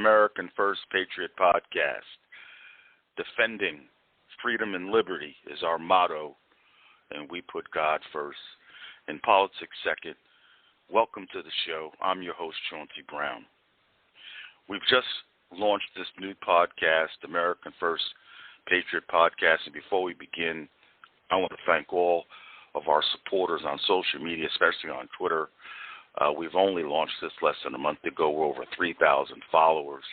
American First Patriot Podcast. Defending freedom and liberty is our motto, and we put God first and politics second. Welcome to the show. I'm your host, Chauncey I. We've just launched this new podcast, American First Patriot Podcast, and before we begin, I want to thank all of our supporters on social media, especially on Twitter. We've only launched this less than a month ago. We're over 3,000 followers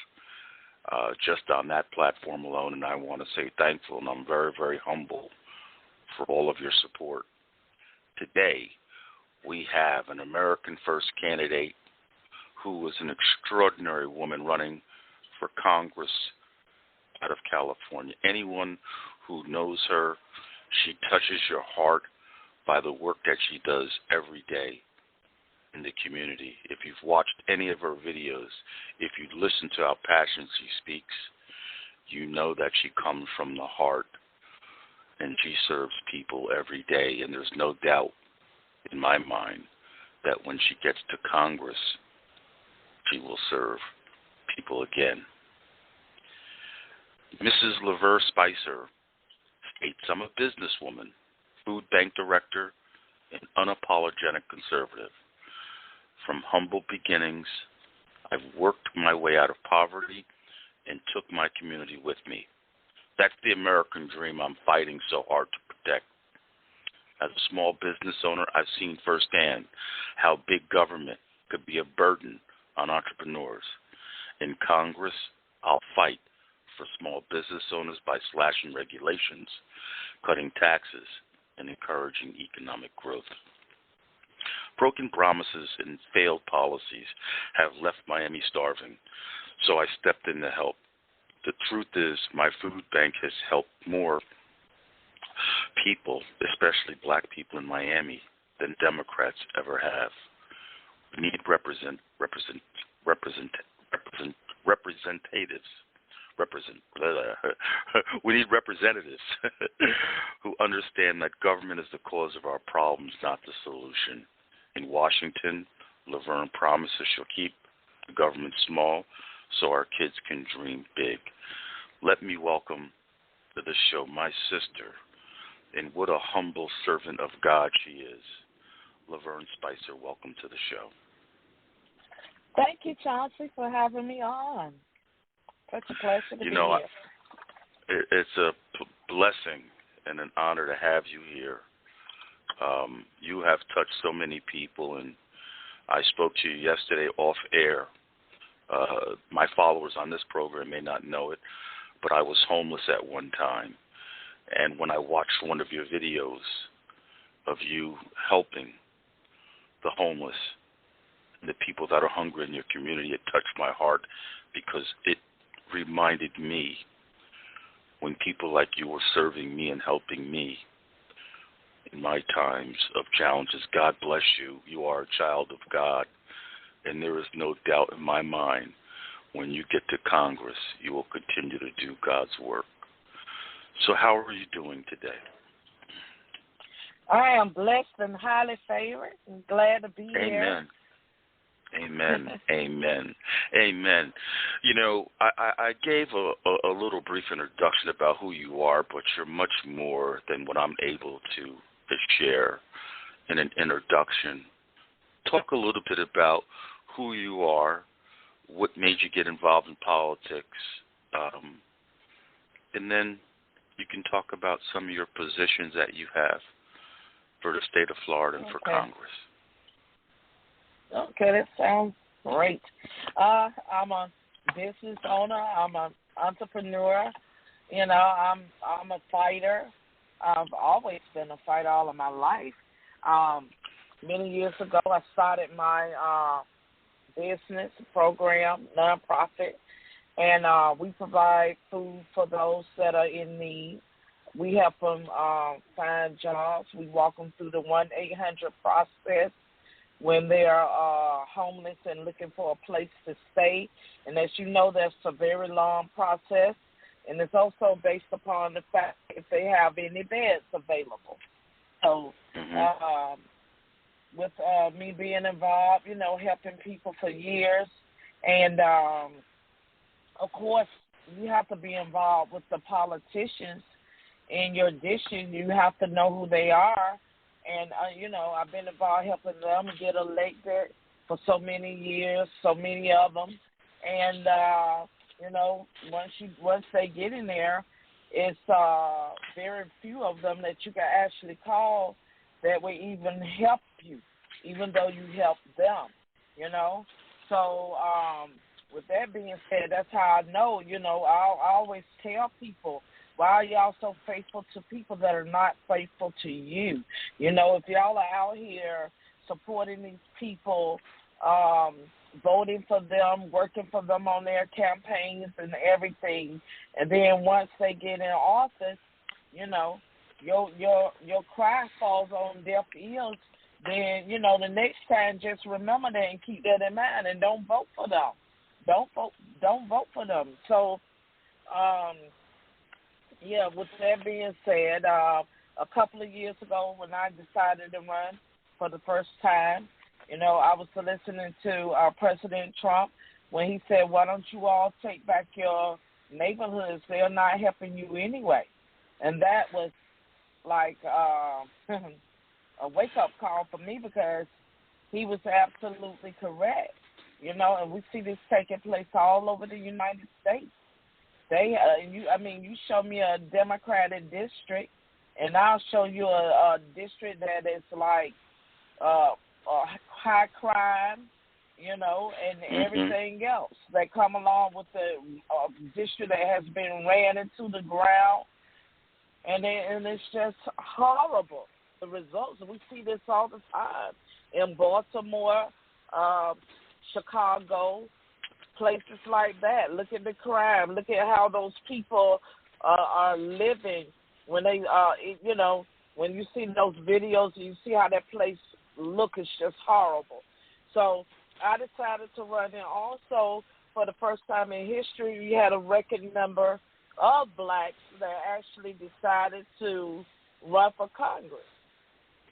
just on that platform alone, and I want to say thankful, and I'm very, very humble for all of your support. Today, we have an American First candidate who is an extraordinary woman running for Congress out of California. Anyone who knows her, she touches your heart by the work that she does every day in the community. If you've watched any of her videos, if you listen to how passionate she speaks, you know that she comes from the heart and she serves people every day. And there's no doubt in my mind that when she gets to Congress, she will serve people again. Mrs. Lavern Spicer states, I'm a businesswoman, food bank director, and unapologetic conservative. From humble beginnings, I've worked my way out of poverty and took my community with me. That's the American dream I'm fighting so hard to protect. As a small business owner, I've seen firsthand how big government could be a burden on entrepreneurs. In Congress, I'll fight for small business owners by slashing regulations, cutting taxes, and encouraging economic growth. Broken promises and failed policies have left Miami starving, so I stepped in to help. The truth is, my food bank has helped more people, especially black people in Miami, than Democrats ever have. We need representatives we need representatives who understand that government is the cause of our problems, not the solution. In Washington, Lavern promises she'll keep the government small so our kids can dream big. Let me welcome to the show my sister, and what a humble servant of God she is. Lavern Spicer, welcome to the show. Thank you, Chauncey, for having me on. Such a pleasure to be here. It's a blessing and an honor to have you here. You have touched so many people, and I spoke to you yesterday off air. My followers on this program may not know it, but I was homeless at one time. And when I watched one of your videos of you helping the homeless and the people that are hungry in your community, it touched my heart because it reminded me when people like you were serving me and helping me in my times of challenges. God bless you. You are a child of God, and there is no doubt in my mind when you get to Congress, you will continue to do God's work. So how are you doing today? I am blessed and highly favored and glad to be here. Amen. Amen. Amen. You know, I gave a little brief introduction about who you are, but you're much more than what I'm able to share in an introduction. Talk a little bit about who you are, what made you get involved in politics, and then you can talk about some of your positions that you have for the state of Florida and for Congress. Okay, that sounds great. I'm a business owner. I'm an entrepreneur. You know, I'm a fighter. I've always been a fighter all of my life. Many years ago, I started my business program, nonprofit, and we provide food for those that are in need. We help them find jobs. We walk them through the 1-800 process when they are homeless and looking for a place to stay. And as you know, that's a very long process, and it's also based upon the fact if they have any beds available. So with me being involved, you know, helping people for years, and of course, you have to be involved with the politicians in your district. You have to know who they are. And, I've been involved helping them get elected for so many years, so many of them. And, once they get in there, it's very few of them that you can actually call that will even help you, even though you help them, So with that being said, that's how I know, I always tell people, why are y'all so faithful to people that are not faithful to you? If y'all are out here supporting these people, voting for them, working for them on their campaigns and everything, and then once they get in office, your cry falls on deaf ears, then, the next time just remember that and keep that in mind and don't vote for them. Don't vote for them. So, with that being said, a couple of years ago when I decided to run for the first time, I was listening to President Trump when he said, why don't you all take back your neighborhoods? They're not helping you anyway. And that was like a wake-up call for me because he was absolutely correct, and we see this taking place all over the United States. You show me a Democratic district, and I'll show you a district that is like high crime, and everything else that come along with the district that has been ran into the ground, and it's just horrible. The results, we see this all the time in Baltimore, Chicago, places like that. Look at the crime. Look at how those people are living when they, when you see those videos, you see how that place look. It's just horrible. So I decided to run, and also for the first time in history, we had a record number of blacks that actually decided to run for Congress.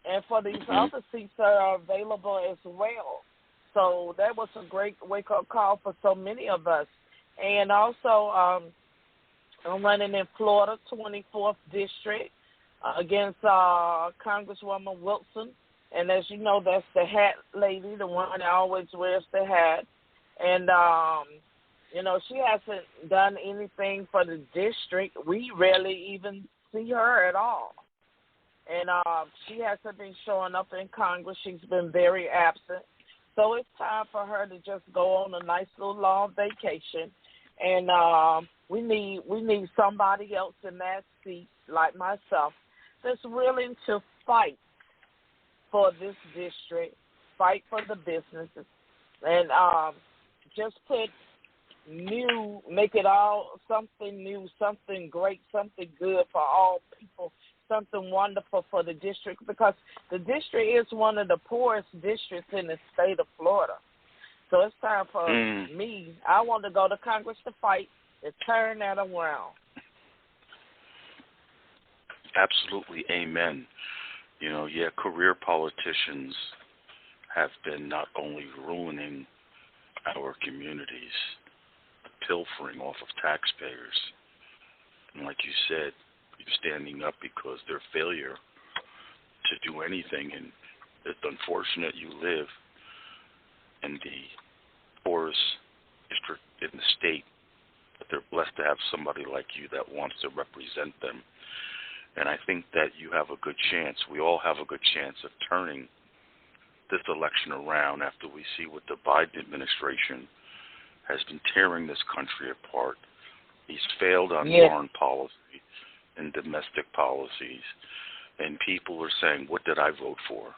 And for these other seats that are available as well. So that was a great wake-up call for so many of us. And also, I'm running in Florida, 24th District, against Congresswoman Wilson. And as you know, that's the hat lady, the one that always wears the hat. And, she hasn't done anything for the district. We rarely even see her at all. And she hasn't been showing up in Congress. She's been very absent. So it's time for her to just go on a nice little long vacation. And we need somebody else in that seat, like myself, that's willing to fight for this district, fight for the businesses, and just make it all something new, something great, something good for all people, something wonderful for the district, because the district is one of the poorest districts in the state of Florida. So it's time for me. I want to go to Congress to fight and turn that around. Absolutely. Amen. Career politicians have been not only ruining our communities, but pilfering off of taxpayers. And like you said, standing up because their failure to do anything, and it's unfortunate you live in the poorest district in the state, but they're blessed to have somebody like you that wants to represent them. And I think that you have a good chance, we all have a good chance of turning this election around after we see what the Biden administration has been tearing this country apart. He's failed on foreign policy and domestic policies, and people are saying, what did I vote for?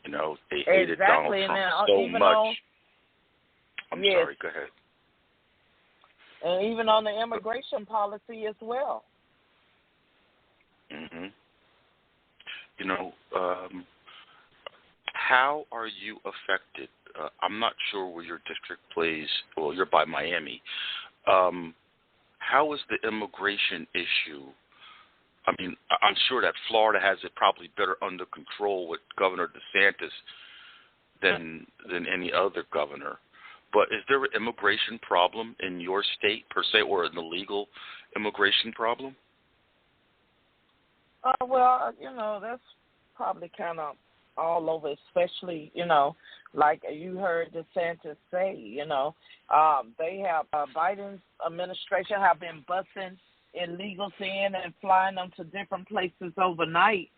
They hated Donald Trump so much. I'm sorry, go ahead. And even on the immigration policy as well. How are you affected? I'm not sure where your district plays. Well, you're by Miami. How is the immigration issue? I mean, I'm sure that Florida has it probably better under control with Governor DeSantis than any other governor. But is there an immigration problem in your state, per se, or an illegal immigration problem? Well, that's probably kind of all over, especially, like you heard DeSantis say, they have, Biden's administration have been busing illegals in and flying them to different places overnight.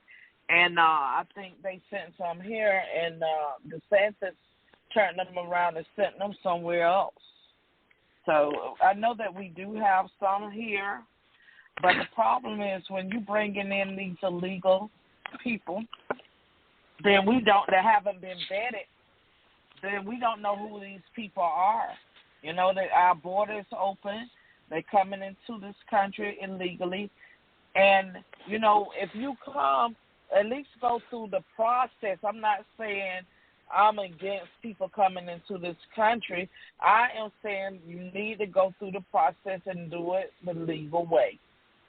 And I think they sent some here, and DeSantis turned them around and sent them somewhere else. So I know that we do have some here, but the problem is when you bringing in these illegal people, then that haven't been vetted, then we don't know who these people are. That our borders open, they're coming into this country illegally, and if you come, at least go through the process. I'm not saying I'm against people coming into this country. I am saying you need to go through the process and do it the legal way,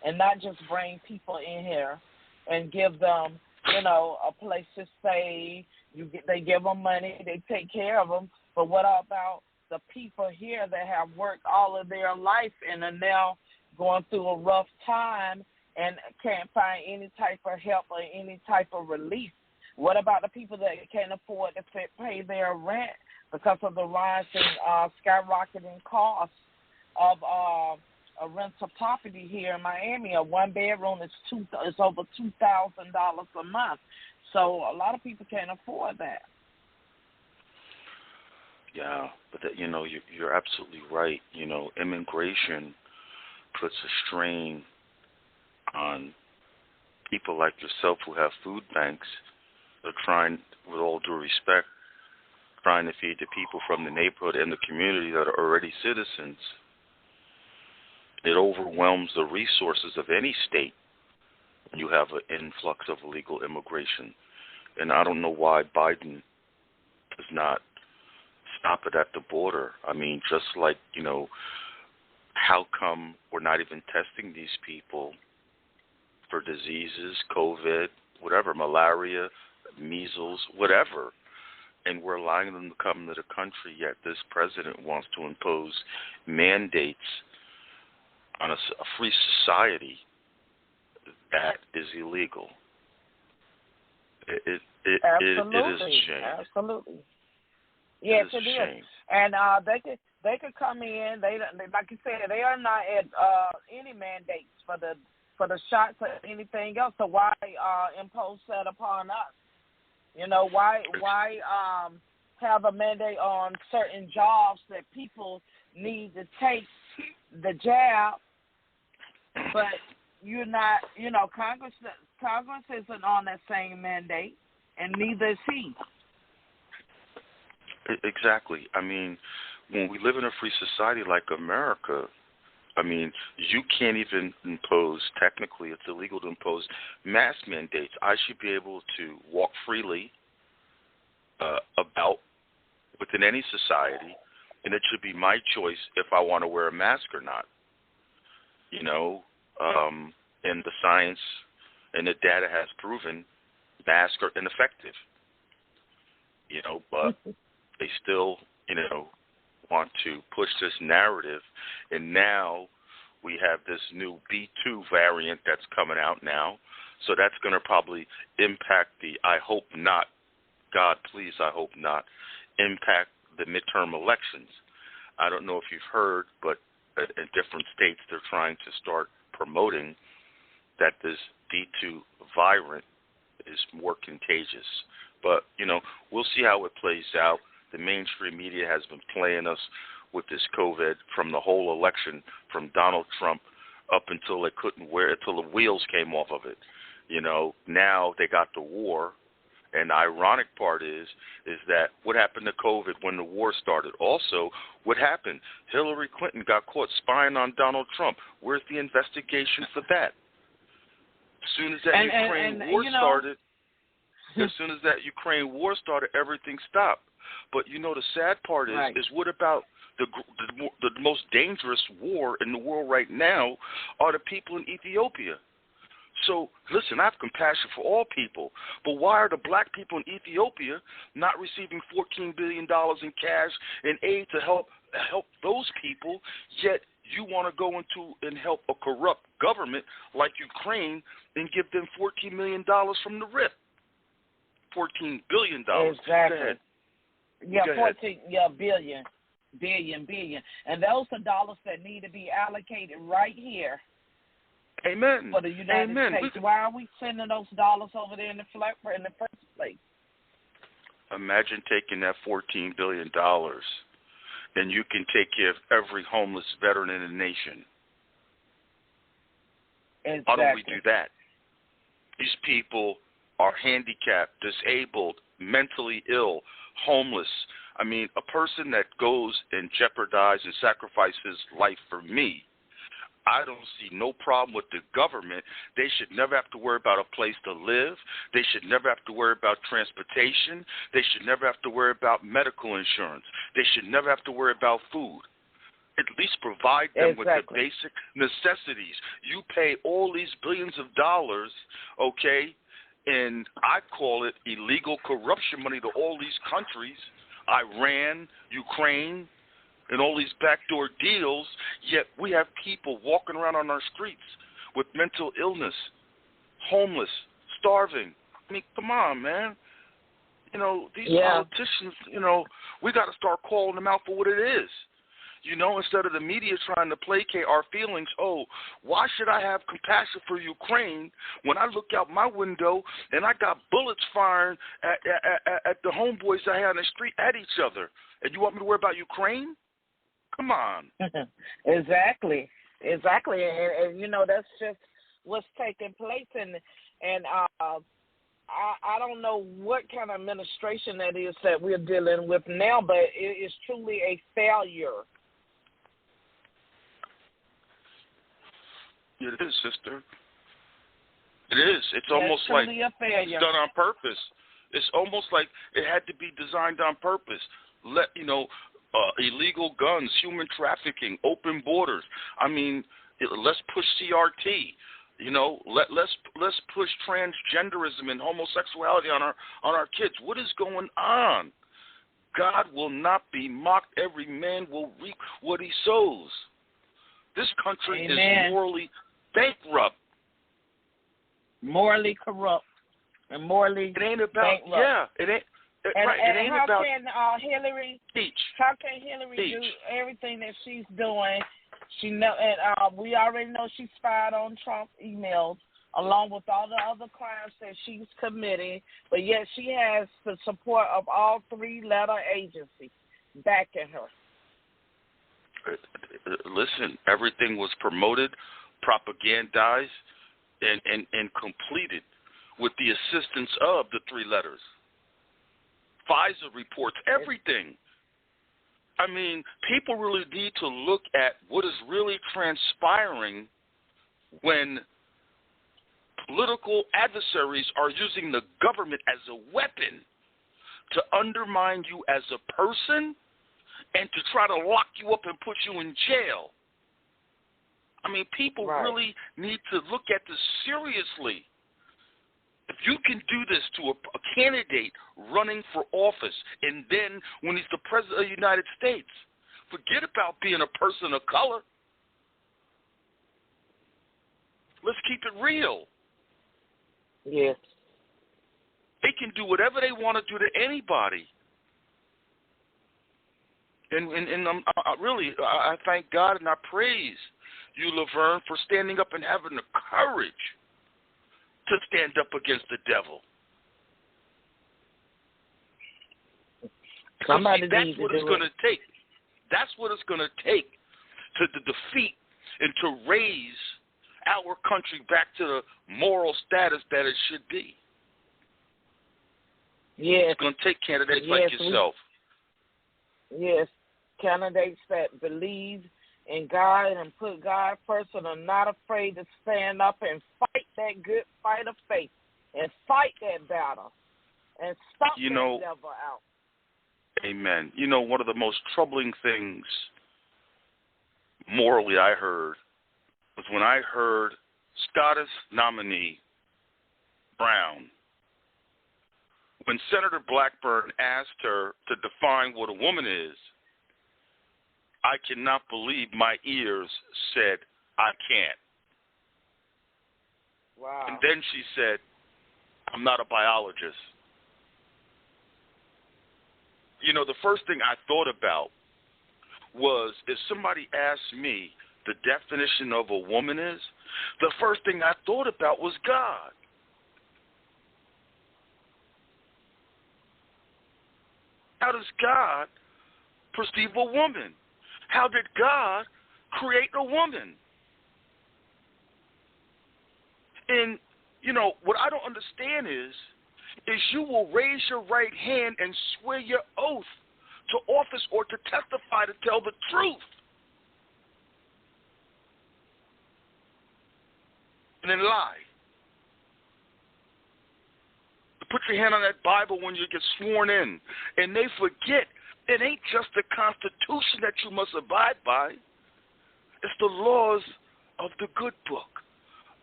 and not just bring people in here and give them, a place to stay. They give them money, they take care of them. But what about the people here that have worked all of their life and are now going through a rough time and can't find any type of help or any type of relief? What about the people that can't afford to pay their rent because of the rising, skyrocketing costs of a rental property here in Miami? A one-bedroom is over $2,000 a month. So a lot of people can't afford that. Yeah, but you're absolutely right. Immigration puts a strain on people like yourself who have food banks. They're trying, with all due respect, trying to feed the people from the neighborhood and the community that are already citizens. It overwhelms the resources of any state when you have an influx of illegal immigration. And I don't know why Biden does not stop it at the border. I mean, just like, how come we're not even testing these people for diseases, COVID, whatever, malaria, measles, whatever, and we're allowing them to come to the country, yet this president wants to impose mandates on a free society that is illegal. It is a shame. Absolutely. Yes, it is. And they could come in. They like you said, they are not at any mandates for the shots or anything else. So why impose that upon us? Why have a mandate on certain jobs that people need to take the jab, but you're not, Congress isn't on that same mandate, and neither is he. Exactly. I mean, when we live in a free society like America, I mean, you can't even impose, technically it's illegal to impose mask mandates. I should be able to walk freely about within any society, and it should be my choice if I want to wear a mask or not. And the science and the data has proven masks are ineffective. But they still, want to push this narrative, and now we have this new B2 variant that's coming out now, so that's going to probably impact I hope not, God please, I hope not, impact the midterm elections. I don't know if you've heard, but in different states they're trying to start promoting that this B2 variant is more contagious. But, we'll see how it plays out. The mainstream media has been playing us with this COVID from the whole election, from Donald Trump up until they couldn't wear it, until the wheels came off of it. Now they got the war. And the ironic part is that what happened to COVID when the war started? Also, what happened? Hillary Clinton got caught spying on Donald Trump. Where's the investigation for that? As soon as that Ukraine war started, everything stopped. But the sad part is what about the most dangerous war in the world right now are the people in Ethiopia. So, listen, I have compassion for all people, but why are the black people in Ethiopia not receiving $14 billion in cash and aid to help those people, yet you want to go into and help a corrupt government like Ukraine and give them $14 million from the RIP? $14 billion. Exactly. Yeah, Go ahead. 14. Yeah, billion. And those are dollars that need to be allocated right here. Amen. For the United States. Why are we sending those dollars over there in the first place? Imagine taking that $14 billion and you can take care of every homeless veteran in the nation. Exactly. Why don't we do that? These people are handicapped, disabled, mentally ill, homeless. I mean, a person that goes and jeopardizes and sacrifices life for me, I don't see no problem with the government. They should never have to worry about a place to live. They should never have to worry about transportation. They should never have to worry about medical insurance. They should never have to worry about food. At least provide them with the basic necessities. You pay all these billions of dollars, okay, and I call it illegal corruption money to all these countries, Iran, Ukraine, and all these backdoor deals, yet we have people walking around on our streets with mental illness, homeless, starving. I mean, come on, man. You know, these politicians, you know, we got to start calling them out for what it is. You know, instead of the media trying to placate our feelings, oh, why should I have compassion for Ukraine when I look out my window and I got bullets firing at the homeboys I had on the street at each other? And you want me to worry about Ukraine? Come on. Exactly. And, you know, that's just what's taking place. And I don't know what kind of administration that is that we're dealing with now, but it is truly a failure. It is, sister. It is. It's almost like it's done on purpose. It's almost like it had to be designed on purpose. Illegal guns, human trafficking, open borders. I mean, let's push CRT. You know, let's push transgenderism and homosexuality on our kids. What is going on? God will not be mocked. Every man will reap what he sows. This country is morally bankrupt. Morally corrupt. And morally it ain't about bankrupt. Yeah, it ain't. And it ain't how about can Hillary teach. How can Hillary do everything that she's doing? She know, and we already know she spied on Trump's emails, along with all the other crimes that she's committing. But yet she has the support of all three-letter agencies backing her. Listen, everything was promoted, propagandized, and completed with the assistance of the three letters. FISA reports, everything. I mean, people really need to look at what is really transpiring when political adversaries are using the government as a weapon to undermine you as a person and to try to lock you up and put you in jail. I mean, people really need to look at this seriously. If you can do this to a candidate running for office, and then when he's the president of the United States, forget about being a person of color. Let's keep it real. Yes. They can do whatever they want to do to anybody. And I thank God and I praise you, Lavern, for standing up and having the courage to stand up against the devil. That's what it's going to take. That's what it's going to take to defeat and to raise our country back to the moral status that it should be. Yes. It's going to take candidates like yourself. Yes, candidates that believe in God and put God first and are not afraid to stand up and fight that good fight of faith and fight that battle and stop that devil out. Amen. You know, one of the most troubling things morally I heard was when I heard Scottish nominee Brown, when Senator Blackburn asked her to define what a woman is, I cannot believe my ears said, I can't. Wow. And then she said, I'm not a biologist. You know, the first thing I thought about was if somebody asked me the definition of a woman is, the first thing I thought about was God. How does God perceive a woman? How did God create a woman? And, you know, what I don't understand is you will raise your right hand and swear your oath to office or to testify to tell the truth. And then lie. Put your hand on that Bible when you get sworn in. And they forget it ain't just the Constitution that you must abide by. It's the laws of the good book,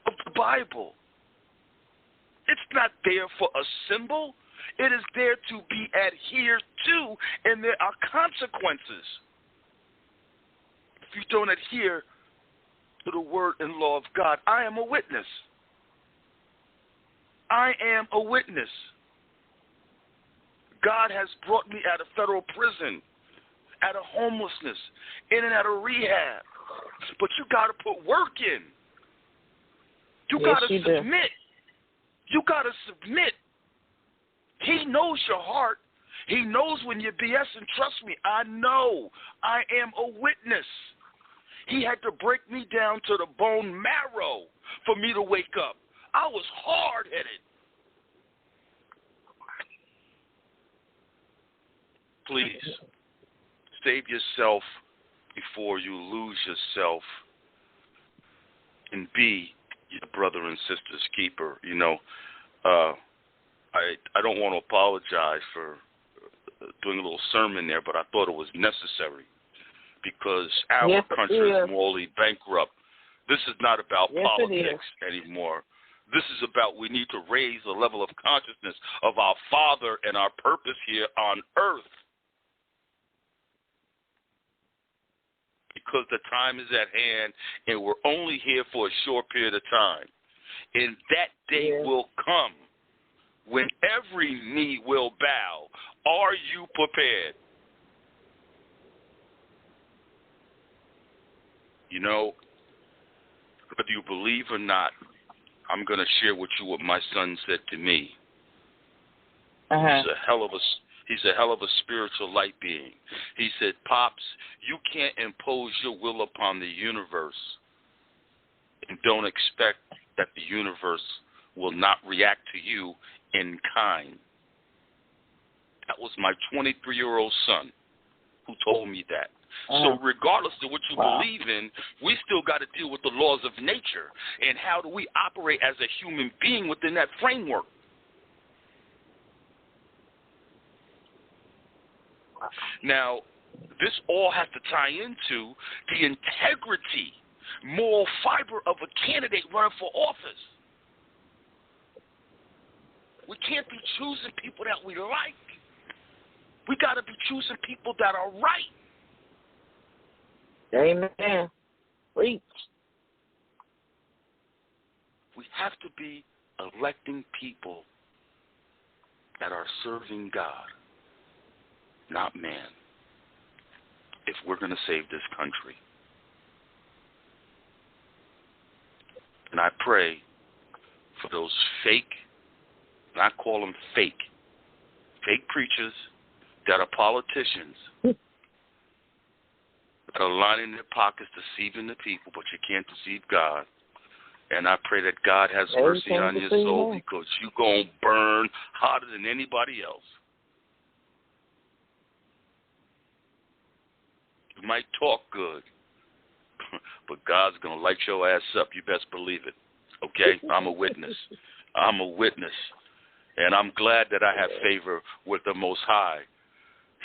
of the Bible. It's not there for a symbol. It is there to be adhered to, and there are consequences if you don't adhere to the word and law of God. I am a witness. I am a witness. God has brought me out of federal prison, out of homelessness, in and out of rehab. But you got to put work in. You got to submit. You got to submit. He knows your heart. He knows when you're BS, and trust me, I know. I am a witness. He had to break me down to the bone marrow for me to wake up. I was hard-headed. Please, save yourself before you lose yourself, and be your brother and sister's keeper. You know, I don't want to apologize for doing a little sermon there, but I thought it was necessary because our country is morally bankrupt. This is not about politics anymore. This is about we need to raise the level of consciousness of our Father and our purpose here on earth. Because the time is at hand, and we're only here for a short period of time. And that day will come when every knee will bow. Are you prepared? You know, whether you believe or not, I'm going to share with you what my son said to me. He's a hell of a spiritual light being. He said, Pops, you can't impose your will upon the universe and don't expect that the universe will not react to you in kind. That was my 23-year-old son who told me that. So regardless of what you believe in, we still got to deal with the laws of nature and how do we operate as a human being within that framework. Now, this all has to tie into the integrity, moral fiber of a candidate running for office. We can't be choosing people that we like. We got to be choosing people that are right. Amen. Preach. We have to be electing people that are serving God, not man, if we're going to save this country. And I pray for those fake, and I call them fake preachers that are politicians, that are lining their pockets, deceiving the people, but you can't deceive God. And I pray that God has mercy on your soul because you're going to burn hotter than anybody else. You might talk good, but God's going to light your ass up. You best believe it. Okay? I'm a witness. I'm a witness. And I'm glad that I have favor with the Most High.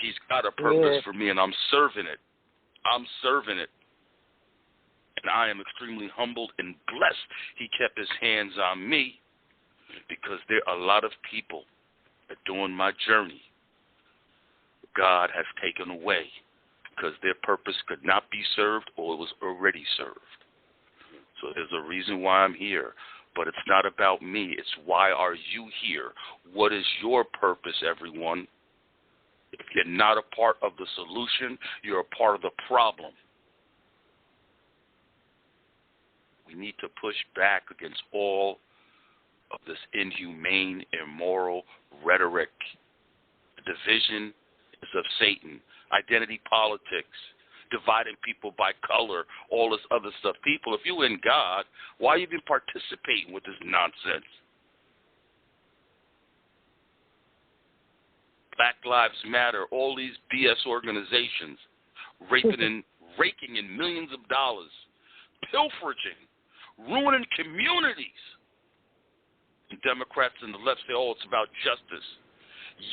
He's got a purpose for me, and I'm serving it. I'm serving it. And I am extremely humbled and blessed he kept his hands on me, because there are a lot of people that during my journey God has taken away because their purpose could not be served or it was already served. So there's a reason why I'm here. But it's not about me. It's why are you here? What is your purpose, everyone? If you're not a part of the solution, you're a part of the problem. We need to push back against all of this inhumane, immoral rhetoric. The division is of Satan. Identity politics, dividing people by color, all this other stuff. People, if you're in God, why are you even participating with this nonsense? Black Lives Matter, all these BS organizations, raking in millions of dollars, pilfering, ruining communities. And Democrats and the left say, oh, it's about justice.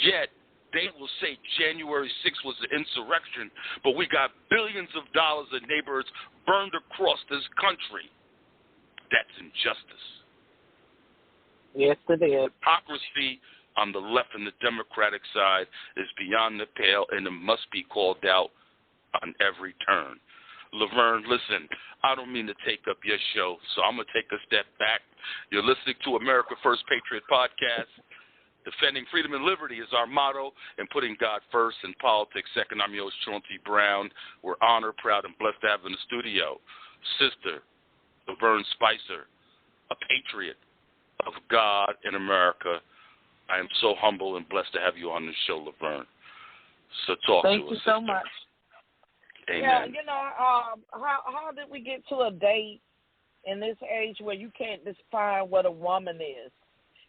Yet, they will say January 6th was an insurrection, but we got billions of dollars in neighborhoods burned across this country. That's injustice. Yes, it is. Hypocrisy on the left and the Democratic side is beyond the pale, and it must be called out on every turn. Lavern, listen, I don't mean to take up your show, so I'm going to take a step back. You're listening to America First Patriot Podcast. Defending freedom and liberty is our motto, and putting God first and politics second. I'm your host, Chauncey I. We're honored, proud, and blessed to have in the studio Sister Lavern Spicer, a patriot of God in America. I am so humble and blessed to have you on the show, Lavern. So talk to us. Thank you so much. Amen. Yeah, you know, how did we get to a day in this age where you can't define what a woman is?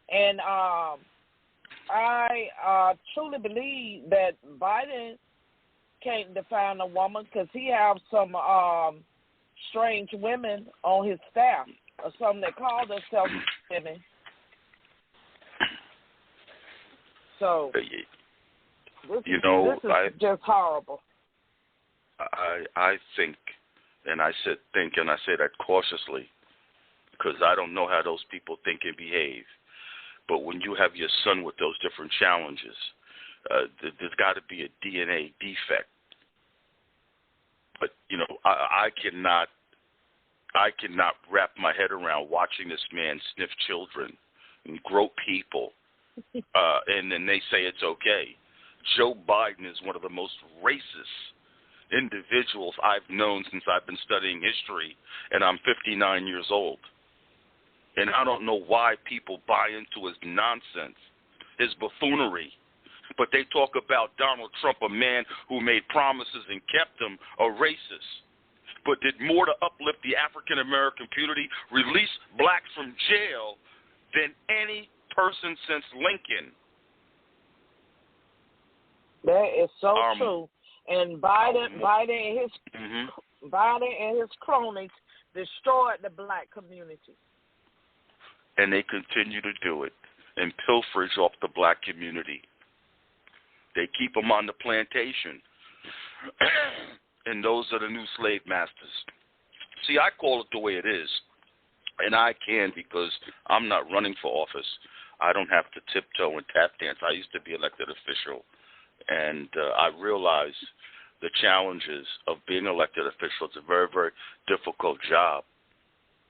And I truly believe that Biden can't define a woman because he has some strange women on his staff, or some that call themselves women. So, this is just horrible. I think, and I say that cautiously, because I don't know how those people think and behave. But when you have your son with those different challenges, there's got to be a DNA defect. But I cannot wrap my head around watching this man sniff children and grope people, and then they say it's okay. Joe Biden is one of the most racist individuals I've known since I've been studying history, and I'm 59 years old. And I don't know why people buy into his nonsense, his buffoonery. But they talk about Donald Trump, a man who made promises and kept them, a racist, but did more to uplift the African-American community, release blacks from jail, than any person since Lincoln. That is so true. And Biden and his cronies destroyed the black community. And they continue to do it and pilferage off the black community. They keep them on the plantation. And those are the new slave masters. See, I call it the way it is. And I can because I'm not running for office. I don't have to tiptoe and tap dance. I used to be elected official. And I realize the challenges of being elected official. It's a very, very difficult job,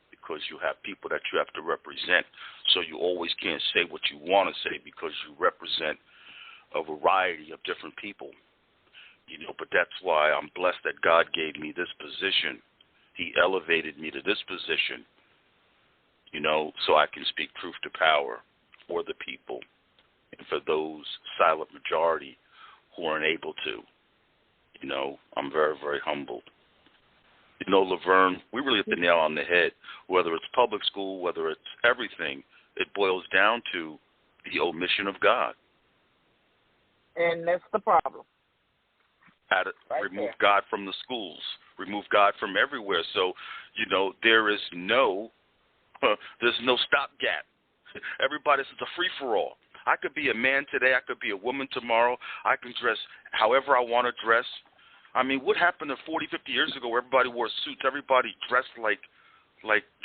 because you have people that you have to represent. So you always can't say what you want to say because you represent a variety of different people. But that's why I'm blessed that God gave me this position. He elevated me to this position, so I can speak truth to power for the people and for those silent majority who aren't able to. I'm very, very humbled. Lavern, we really hit the nail on the head. Whether it's public school, whether it's everything, it boils down to the omission of God. And that's the problem. Remove God from the schools. Remove God from everywhere. So, there is there's no stopgap. Everybody, it's a free-for-all. I could be a man today. I could be a woman tomorrow. I can dress however I want to dress. I mean, what happened to 40, 50 years ago where everybody wore suits, everybody dressed like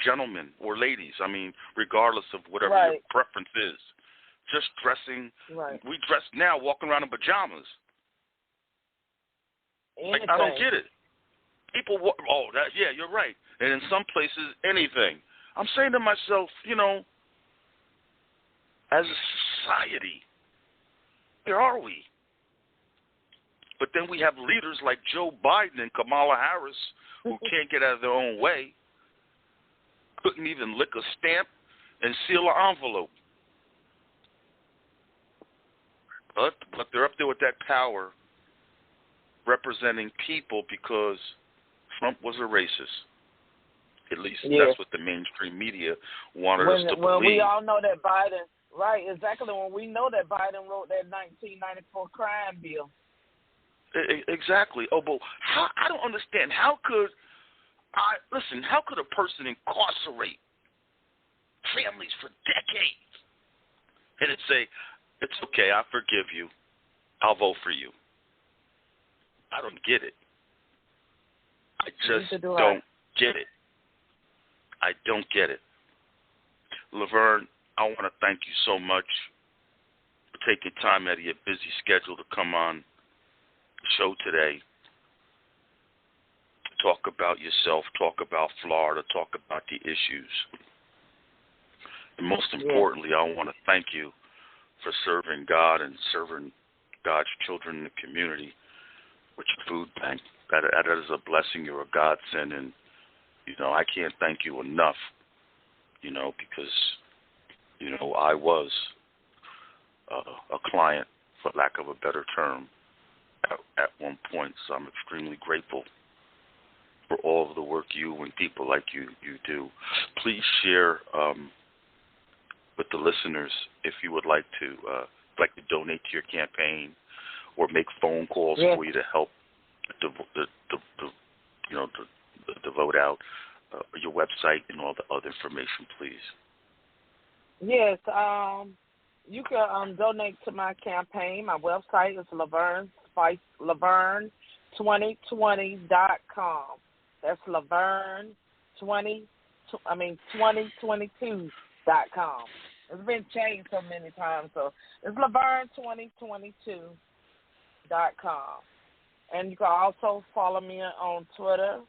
gentlemen or ladies? I mean, regardless of whatever your preference is. Just dressing. Right. We dress now, walking around in pajamas. Like, I don't get it. People, you're right. And in some places, anything. I'm saying to myself, you know, as a society, where are we? But then we have leaders like Joe Biden and Kamala Harris who can't get out of their own way, couldn't even lick a stamp and seal an envelope. But they're up there with that power representing people because Trump was a racist. At least that's what the mainstream media wanted us to believe. Well, we all know that Biden, right, exactly, when we know that Biden wrote that 1994 crime bill. Exactly. Oh, but how, I don't understand. How could a person incarcerate families for decades and it say, it's okay, I forgive you, I'll vote for you? I don't get it. I just don't get it. I don't get it. Lavern, I want to thank you so much for taking time out of your busy schedule to come on the show today. Talk about yourself, talk about Florida, talk about the issues. And most importantly, I want to thank you for serving God and serving God's children in the community with your food bank. That is a blessing. You're a godsend, and you know, I can't thank you enough, you know, because, you know, I was a client, for lack of a better term, at one point. So I'm extremely grateful for all of the work you and people like you do. Please share with the listeners if you would like to donate to your campaign or make phone calls for you to help the vote out, your website and all the other information, please. Yes, you can donate to my campaign. My website is Lavern2020.com. That's Lavern2022.com. It's been changed so many times, so it's Lavern2022.com. And you can also follow me on Twitter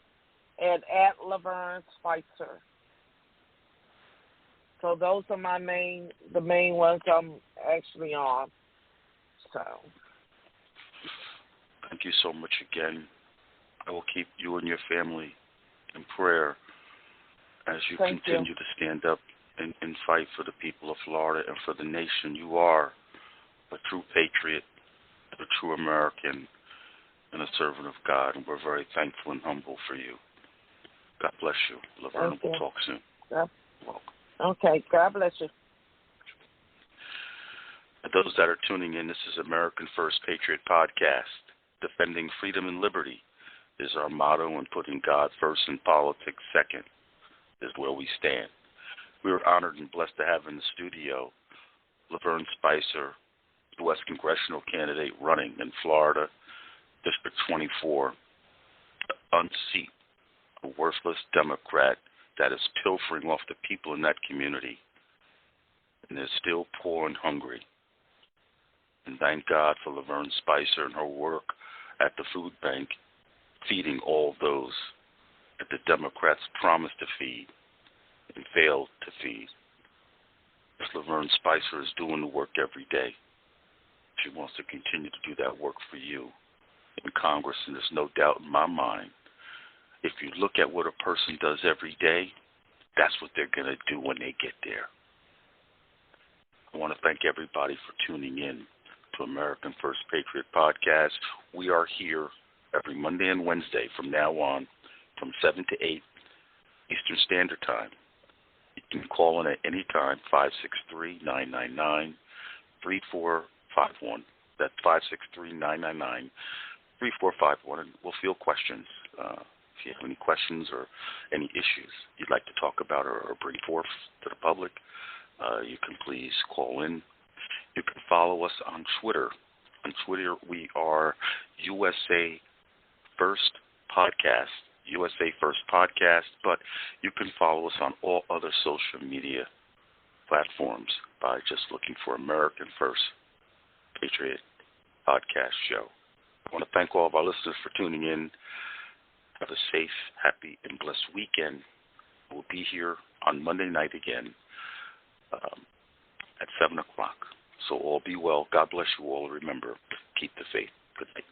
at Lavern Spicer. So those are the main ones I'm actually on. So thank you so much again. I will keep you and your family in prayer as you continue to stand up and fight for the people of Florida and for the nation. You are a true patriot, a true American, and a servant of God, and we're very thankful and humble for you. God bless you, Lavern. We'll talk soon. Yeah. Welcome. Okay, God bless you. For those that are tuning in, this is American First Patriot Podcast. Defending freedom and liberty is our motto, and putting God first and politics second is where we stand. We are honored and blessed to have in the studio Lavern Spicer, U.S. congressional candidate running in Florida, District 24, to unseat a worthless Democrat that is pilfering off the people in that community and is still poor and hungry. And thank God for Lavern Spicer and her work at the food bank, feeding all those that the Democrats promised to feed and failed to feed. Lavern Spicer is doing the work every day. She wants to continue to do that work for you in Congress, and there's no doubt in my mind, if you look at what a person does every day, that's what they're going to do when they get there. I want to thank everybody for tuning in to American First Patriot Podcast. We are here every Monday and Wednesday from now on from 7 to 8 Eastern Standard Time. You can call in at any time, 563-999-3451. That's 563-999-3451, and we'll field questions. If you have any questions or any issues you'd like to talk about or bring forth to the public, you can please call in. You can follow us on Twitter. On Twitter, we are USA First Podcast, USA First Podcast, but you can follow us on all other social media platforms by just looking for American First Patriot Podcast Show. I want to thank all of our listeners for tuning in. Have a safe, happy, and blessed weekend. We'll be here on Monday night again at 7 o'clock. So all be well. God bless you all. Remember, keep the faith. Good night.